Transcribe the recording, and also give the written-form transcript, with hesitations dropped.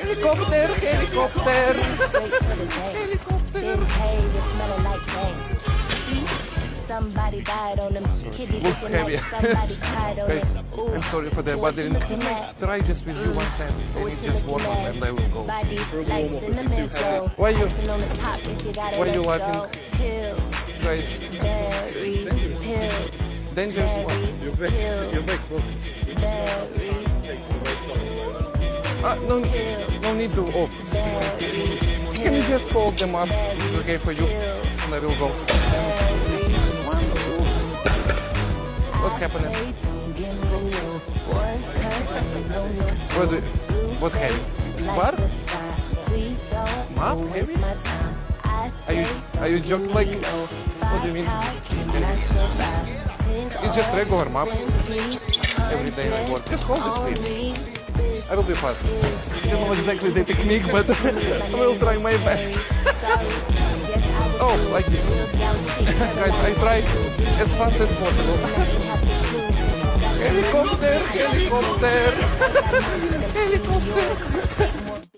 Helicopter, helicopter. Somebody died on them. Looks heavy. Guys, I'm sorry for that, but then try just with you one time. And it's just warm up and I will go. Why you laughing? Guys, dangerous one. Your back, bro. No need to off. Can you just fold them up? It's okay for you. And I will go. What's happening? What heavy? Bar? Map heavy? Are you joking? Like, what do you mean? It's just regular map. Every day I work. Just hold it, please. I will be fast. I don't know exactly the technique, but I will try my best. Oh, like this. Guys, I try as fast as possible. Helicopter, helicopter, helicopter.